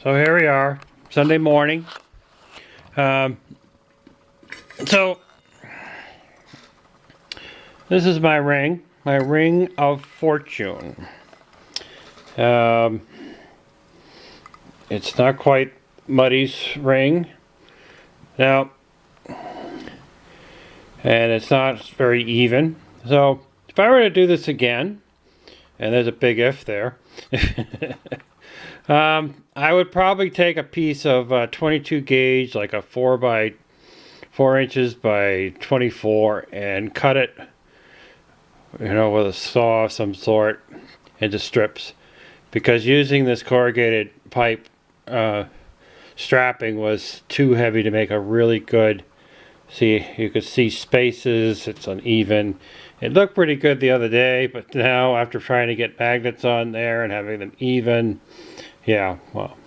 So here we are, Sunday morning. So this is my ring of fortune. It's not quite Muddy's ring now, and it's not very even. So if I were to do this again, and there's a big if there, I would probably take a piece of 22 gauge, like a 4 by 4 inches by 24, and cut it, with a saw of some sort into strips, because using this corrugated pipe strapping was too heavy to make a really good, you could see spaces, it's uneven. It looked pretty good the other day, but now after trying to get magnets on there and having them even, yeah, well.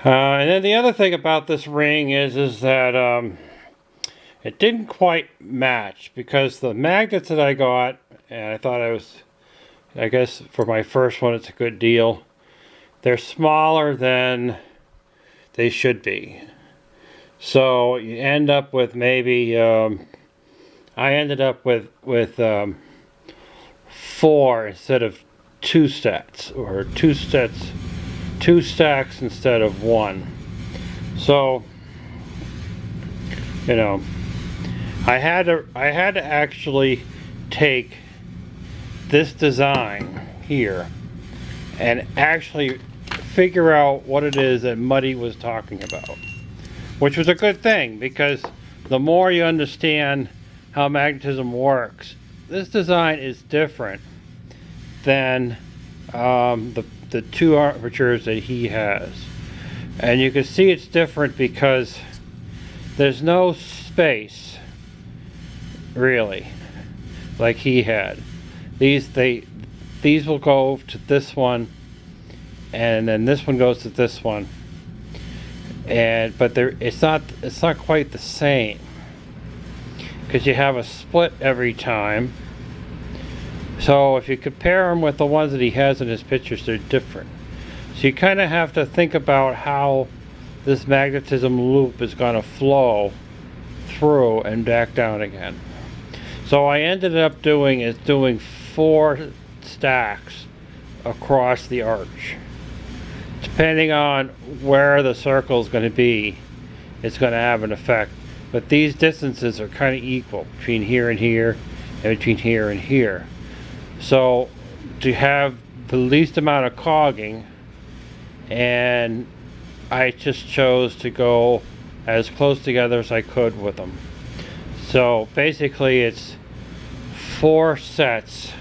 And then the other thing about this ring is that it didn't quite match, because the magnets that I got, and I guess for my first one it's a good deal, they're smaller than they should be. So you end up with maybe, I ended up with 4 instead of 2 sets, or 2 stacks instead of 1. So, I had to actually take this design here and actually figure out what it is that Muddy was talking about, which was a good thing, because the more you understand how magnetism works, this design is different than the 2 armatures that he has. And you can see it's different because there's no space really like he had. These will go to this one, and then this one goes to this one, but it's not quite the same, because you have a split every time. So if you compare them with the ones that he has in his pictures, they're different. So you kind of have to think about how this magnetism loop is going to flow through and back down again. So I ended up doing 4 stacks across the arch. Depending on where the circle is going to be, it's going to have an effect. But these distances are kind of equal between here and here, and between here and here. So to have the least amount of cogging, and I just chose to go as close together as I could with them. So basically it's 4 sets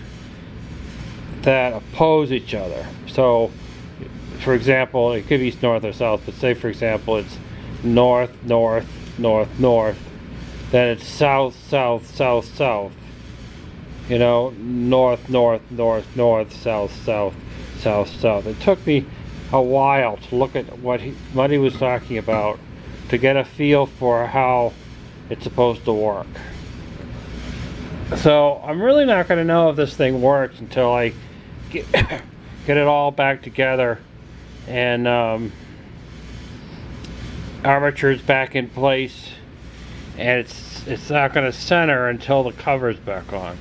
that oppose each other. So for example, it could be north or south, but say for example it's north, north, north, north, then it's south, south, south, south. North, north, north, north, south, south, south, south. It took me a while to look at what he was talking about, to get a feel for how it's supposed to work. So I'm really not going to know if this thing works until I get it all back together and armature's back in place, and it's not going to center until the cover's back on.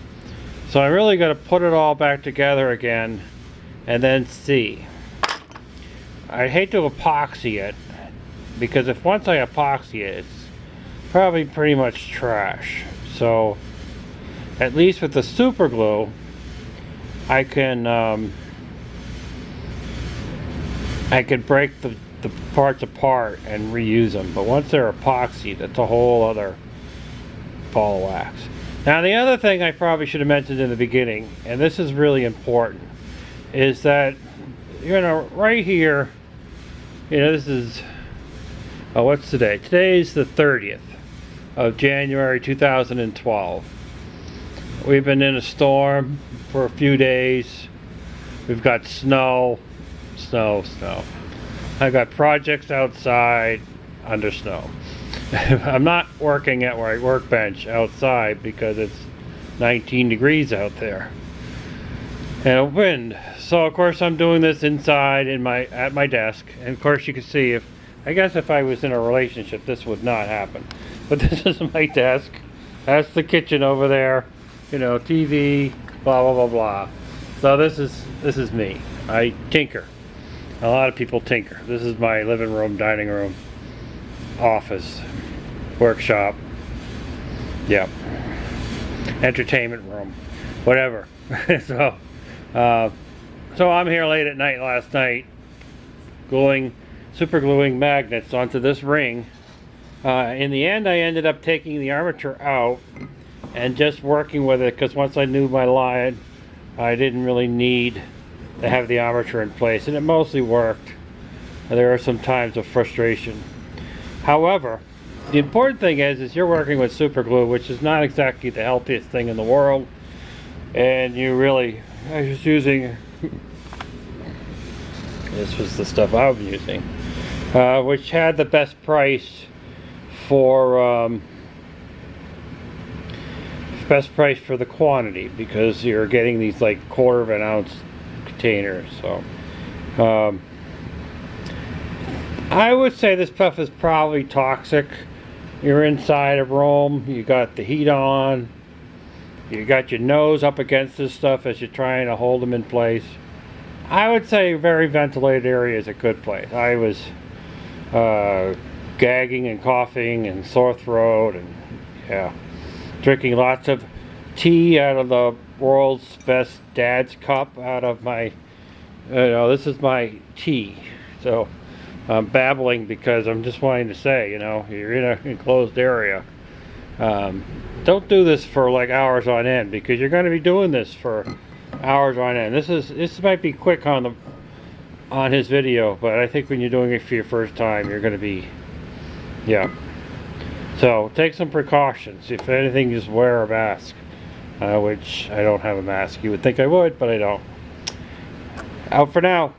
So I really got to put it all back together again and then see. I hate to epoxy it, because if once I epoxy it, it's probably pretty much trash. So at least with the super glue, I can break the parts apart and reuse them. But once they're epoxied, that's a whole other ball of wax. Now the other thing I probably should have mentioned in the beginning, and this is really important, is that right here, this is, what's today? Today's the 30th of January 2012. We've been in a storm for a few days. We've got snow. I've got projects outside under snow. I'm not working at my workbench outside because it's 19 degrees out there. And a wind. So of course I'm doing this inside at my desk, and of course you can see, I guess if I was in a relationship this would not happen. But this is my desk. That's the kitchen over there. You know, TV, blah blah blah blah. So this is me. I tinker. A lot of people tinker. This is my living room, dining room, office, workshop. Yep. Entertainment room, whatever. So I'm here late at night last night, super gluing magnets onto this ring. In the end, I ended up taking the armature out and just working with it, because once I knew my line, I didn't really need to have the armature in place, and it mostly worked. There are some times of frustration. However, the important thing is you're working with super glue, which is not exactly the healthiest thing in the world. And you really, I was using, this was the stuff I was using, which had the best price for the quantity, because you're getting these like 1/4 of an ounce containers. So I would say this stuff is probably toxic. You're inside a room, you got the heat on, you got your nose up against this stuff as you're trying to hold them in place. I would say a very ventilated area is a good place. I was gagging and coughing and sore throat, and yeah, drinking lots of tea out of the world's best dad's cup, out of my, this is my tea. So I'm babbling because I'm just wanting to say, you're in an enclosed area. Don't do this for like hours on end, because you're going to be doing this for hours on end. This might be quick on his video, but I think when you're doing it for your first time, you're going to be, yeah. So take some precautions. If anything, just wear a mask, which I don't have a mask. You would think I would, but I don't. Out for now.